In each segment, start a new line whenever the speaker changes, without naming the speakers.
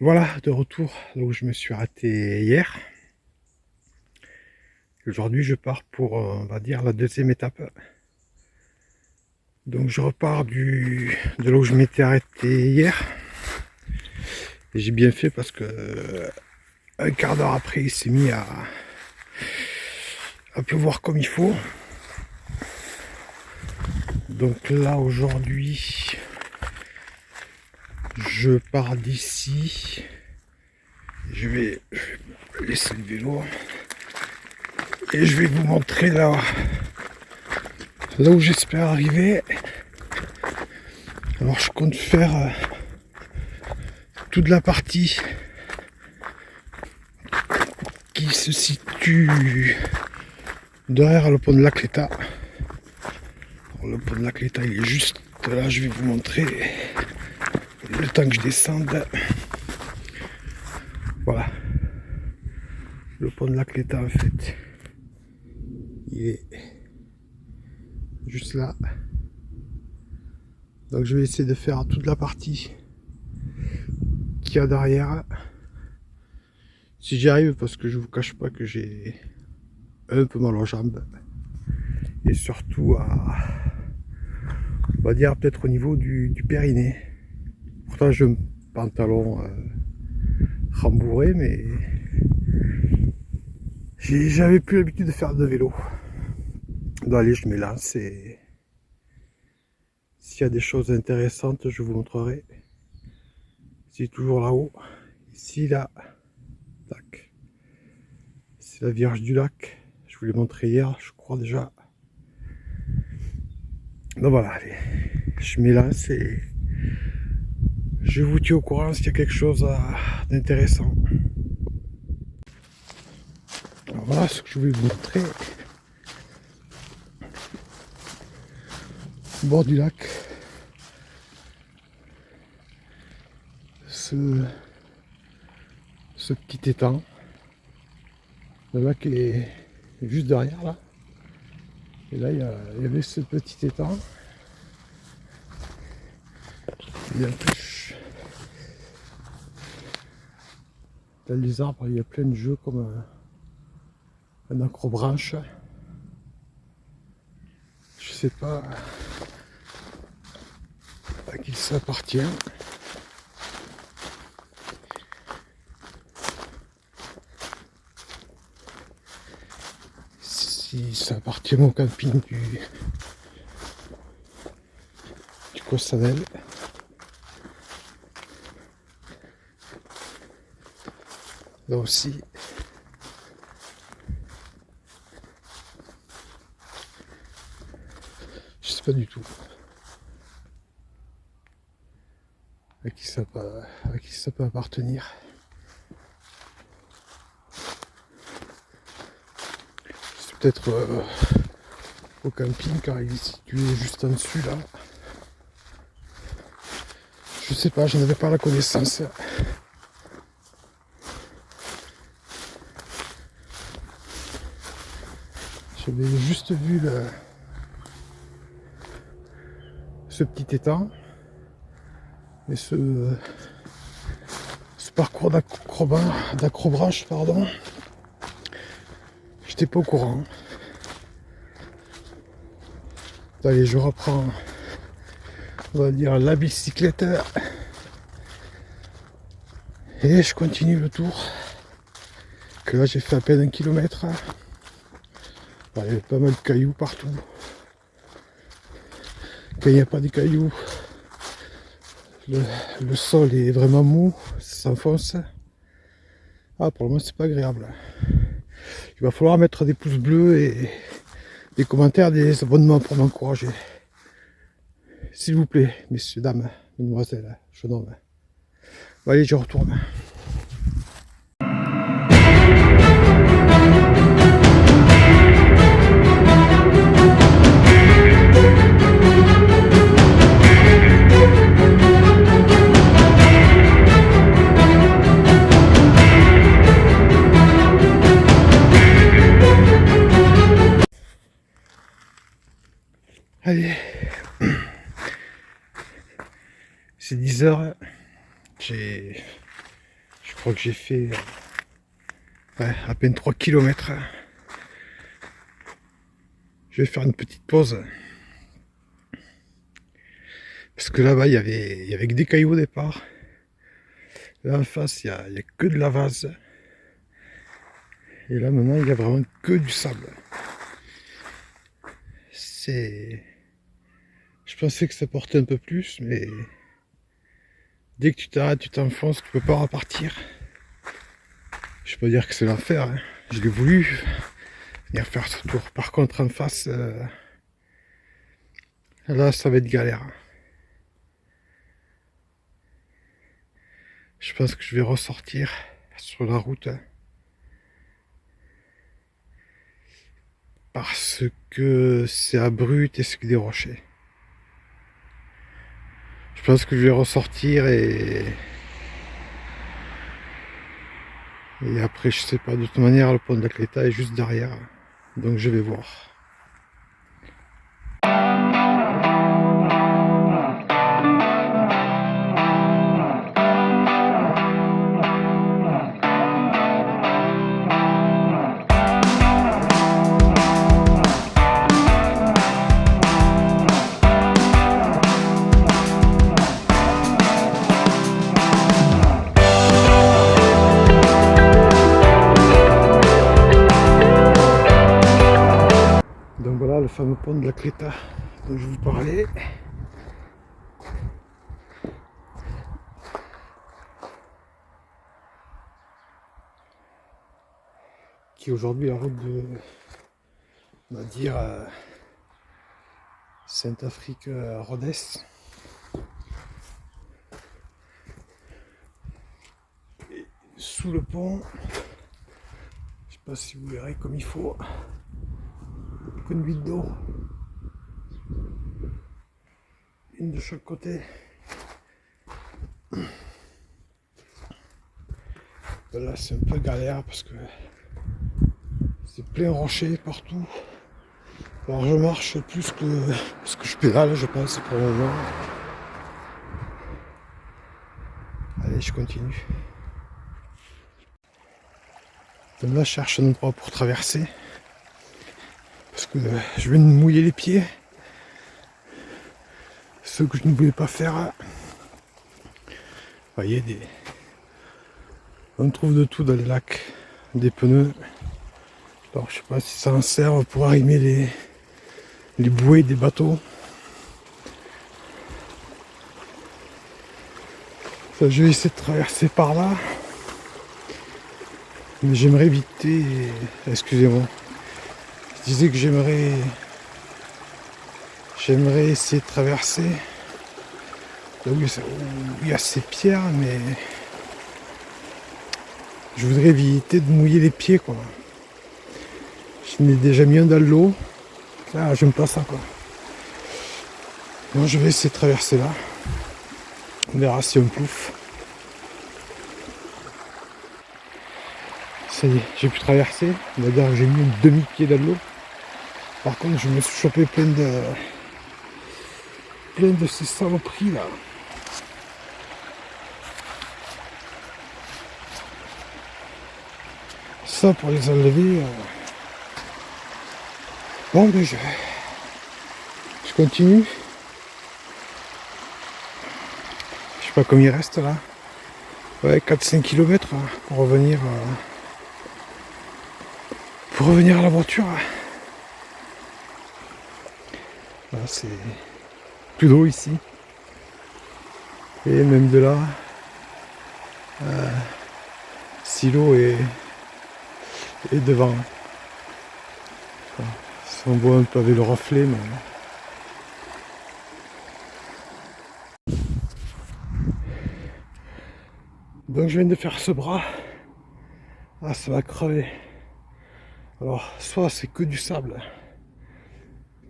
Voilà, de retour là où je me suis arrêté hier. Aujourd'hui, je pars pour, on va dire, la deuxième étape. Donc, je repars de là où je m'étais arrêté hier. Et j'ai bien fait parce que un quart d'heure après, il s'est mis à pleuvoir comme il faut. Donc là, aujourd'hui, je pars d'ici. Je vais laisser le vélo. Et je vais vous montrer là où j'espère arriver. Alors je compte faire toute la partie qui se situe derrière le pont de la Cléta. Alors, le pont de la Cléta il est juste là, je vais vous montrer le temps que je descende. Voilà. Le pont de la Cléta en fait. Il est juste là. Donc je vais essayer de faire toute la partie qu'il y a derrière. Si j'y arrive, parce que je vous cache pas que j'ai un peu mal aux jambes. Et surtout on va dire peut-être au niveau du périnée. Pourtant j'ai un pantalon rembourré, mais j'avais plus l'habitude de faire de vélo. Donc allez, je m'élance et s'il y a des choses intéressantes, je vous montrerai. C'est toujours là-haut. Ici, là, tac. C'est la Vierge du Lac. Je vous l'ai montré hier, je crois déjà. Donc voilà, allez, je m'élance et je vous tiens au courant s'il y a quelque chose d'intéressant. Alors voilà ce que je voulais vous montrer. Au bord du lac. Ce petit étang. Le lac est juste derrière là. Et là il y avait ce petit étang. Et en plus, dans les arbres, il y a plein de jeux comme un accrobranche. Je sais pas à qui ça appartient. Si ça appartient au camping du Costanel. Là aussi. Je sais pas du tout à qui ça peut appartenir. C'est peut-être au camping car il est situé juste en dessus là. Je sais pas, je n'avais pas la connaissance. J'avais juste vu ce petit étang. Et ce parcours d'acrobranche, pardon, j'étais pas au courant. Allez, je reprends, on va dire, la bicyclette et je continue le tour. Que là, j'ai fait à peine 1 kilomètre. Il y avait pas mal de cailloux partout. Quand il n'y a pas de cailloux, le sol est vraiment mou, ça s'enfonce. Ah, pour le moment, c'est pas agréable. Il va falloir mettre des pouces bleus et des commentaires, des abonnements pour m'encourager. S'il vous plaît, messieurs, dames, mesdemoiselles, jeunes hommes. Bon, allez, je retourne. Allez, c'est 10 heures. J'ai Je crois que j'ai fait à peine 3 km. Je vais faire une petite pause. Parce que là-bas, il y avait que des cailloux au départ. Là en face, il y a que de la vase. Et là maintenant, il y a vraiment que du sable. Je pensais que ça portait un peu plus, mais dès que tu t'arrêtes, tu t'enfonces, tu peux pas repartir. Je peux pas dire que c'est l'enfer, hein. Je l'ai voulu venir faire ce tour. Par contre, en face, là, ça va être galère. Je pense que je vais ressortir sur la route. Parce que c'est abrupt et c'est que des rochers. Je pense que je vais ressortir et après, je sais pas, de toute manière, le pont de la Cléta est juste derrière. Donc je vais voir. Donc voilà le fameux pont de la Cléta dont je vous parlais. Qui est aujourd'hui la route de, on va dire, Saint-Afrique Rhodes. Et sous le pont, je sais pas si vous verrez comme il faut, conduite d'eau, une de chaque côté. Là c'est un peu galère parce que c'est plein rocher partout. Alors je marche plus que ce que je pédale, je pense, pour le moment. Allez, je continue. Donc là, je cherche un endroit pour traverser. Parce que je viens de mouiller les pieds. Ce que je ne voulais pas faire. Vous voyez, on trouve de tout dans les lacs. Des pneus. Alors je sais pas si ça en sert pour arrimer les bouées des bateaux. Ça, je vais essayer de traverser par là. Mais j'aimerais éviter. Excusez-moi. Je disais que j'aimerais essayer de traverser là où il y a ces pierres, mais je voudrais éviter de mouiller les pieds, quoi. Je n'ai déjà mis un dans l'eau. Là, j'aime pas ça, quoi. Moi, je vais essayer de traverser là. On verra si on plouffe. Ça y est, j'ai pu traverser. On va dire que j'ai mis un demi-pied dans l'eau. Par contre, je me suis chopé plein de ces saloperies là. Ça pour les enlever. Bon, ben je continue. Je sais pas combien il reste là. Ouais, 4-5 km pour revenir à la voiture. Là, c'est plus d'eau ici. Et même de là, si l'eau est devant. Ça, on voit un peu avec le reflet, mais... Donc je viens de faire ce bras. Ah, ça va crever. Alors, soit c'est que du sable.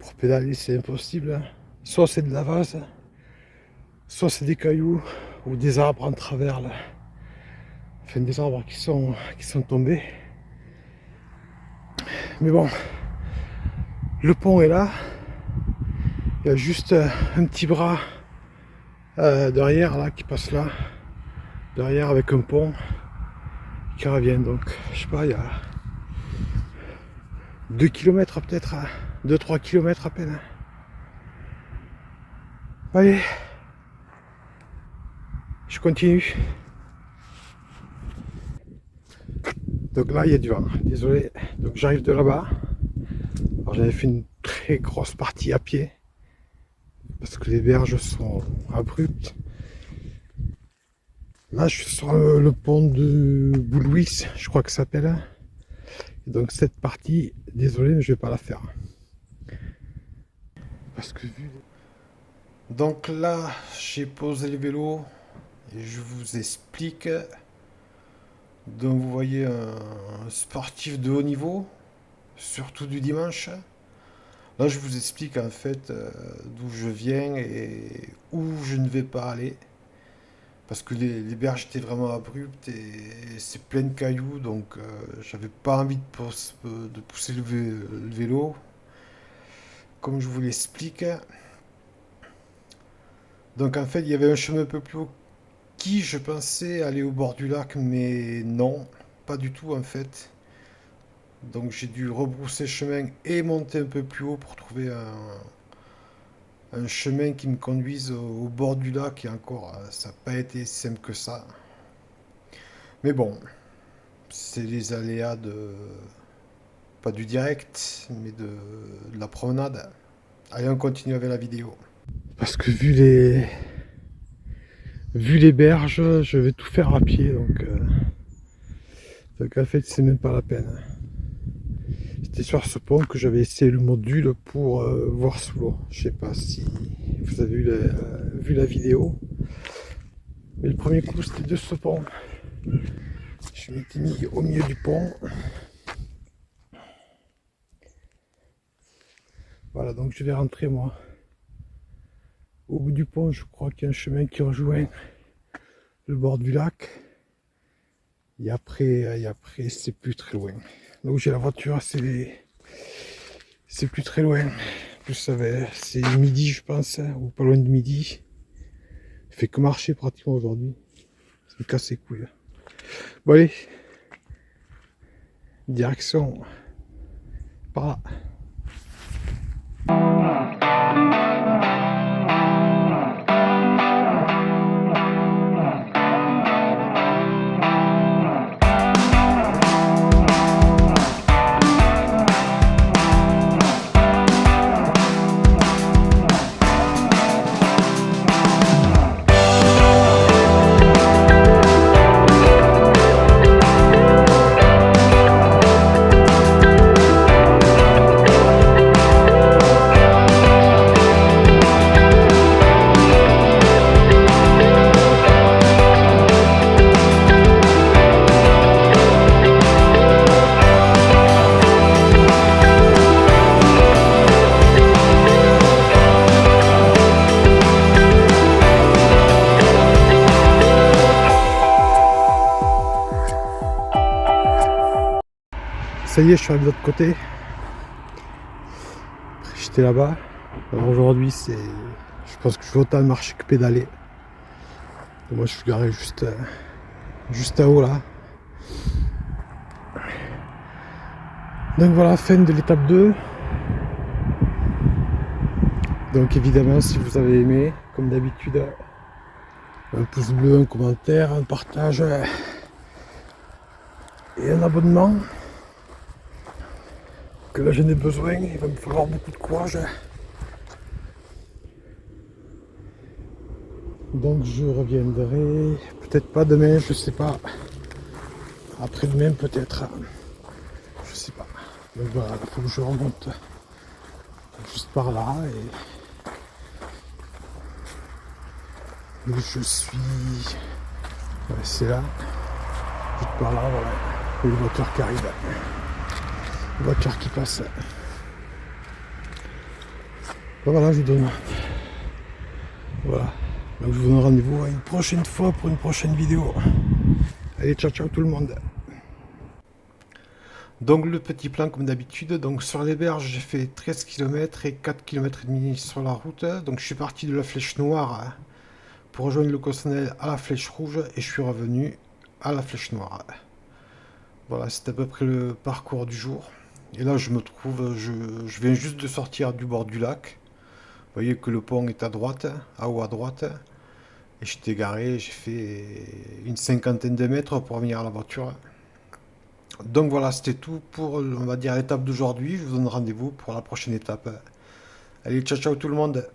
Pour pédaler, c'est impossible. Soit c'est de la vase, soit c'est des cailloux ou des arbres en travers là. Enfin, des arbres qui sont tombés. Mais bon, le pont est là. Il y a juste un petit bras derrière là qui passe là. Derrière avec un pont. qui revient. Donc, je sais pas, il y a 2 km peut-être, 2-3 km à peine. Allez, je continue. Donc là, il y a du vent, désolé. Donc j'arrive de là-bas. Alors j'avais fait une très grosse partie à pied parce que les berges sont abruptes. Là, je suis sur le pont de Boulouis, je crois que ça s'appelle. Et donc cette partie, désolé, mais je vais pas la faire. Parce que vu... Donc là, j'ai posé le vélo et je vous explique. Donc vous voyez un sportif de haut niveau, surtout du dimanche. Là, je vous explique en fait d'où je viens et où je ne vais pas aller. Parce que les berges étaient vraiment abruptes et c'est plein de cailloux, donc j'avais pas envie de pousser le vélo. Comme je vous l'explique. Donc en fait, il y avait un chemin un peu plus haut qui, je pensais, aller au bord du lac, mais non, pas du tout en fait. Donc j'ai dû rebrousser chemin et monter un peu plus haut pour trouver un chemin qui me conduise au bord du lac. Et encore, ça n'a pas été simple que ça. Mais bon, c'est les aléas de... pas du direct, mais de la promenade. Allez, on continue avec la vidéo. Parce que vu les berges, je vais tout faire à pied, donc en fait c'est même pas la peine. C'était sur ce pont que j'avais essayé le module pour voir sous l'eau. Je sais pas si vous avez vu la vidéo, mais le premier coup c'était de ce pont. Je m'étais mis au milieu du pont. Voilà, donc je vais rentrer moi. Au bout du pont, je crois qu'il y a un chemin qui rejoint le bord du lac. Et après c'est plus très loin. Là où j'ai la voiture, c'est plus très loin. En plus, c'est midi, je pense, hein, ou pas loin de midi. Il fait que marcher pratiquement aujourd'hui. Ça me casse les couilles. Bon, allez. Direction par là. Ça y est, je suis arrivé de l'autre côté. J'étais là-bas. Aujourd'hui, je pense que je vais autant marcher que pédaler. Et moi, je suis garé juste à haut là. Donc voilà, fin de l'étape 2. Donc évidemment, si vous avez aimé, comme d'habitude, un pouce bleu, un commentaire, un partage et un abonnement. Que là j'en ai besoin, il va me falloir beaucoup de courage. Donc je reviendrai, peut-être pas demain, je sais pas. Après-demain peut-être, je sais pas. Donc voilà, il faut que je remonte juste par là et je suis... Ouais, c'est là, juste par là, voilà. Il y a une voiture qui arrive. Une voiture qui passe. Ben voilà, je vous donne. Voilà. Donc je vous donne rendez-vous à une prochaine fois pour une prochaine vidéo. Allez, ciao ciao tout le monde. Donc le petit plan comme d'habitude, donc sur les berges j'ai fait 13 km et 4 km et demi sur la route. Donc je suis parti de la flèche noire pour rejoindre le Cossonel à la flèche rouge et je suis revenu à la flèche noire. Voilà, c'est à peu près le parcours du jour. Et là, je me trouve, je viens juste de sortir du bord du lac. Vous voyez que le pont est à droite, à haut à droite. Et j'étais garé, j'ai fait une cinquantaine de mètres pour venir à la voiture. Donc voilà, c'était tout pour, on va dire, l'étape d'aujourd'hui. Je vous donne rendez-vous pour la prochaine étape. Allez, ciao ciao tout le monde!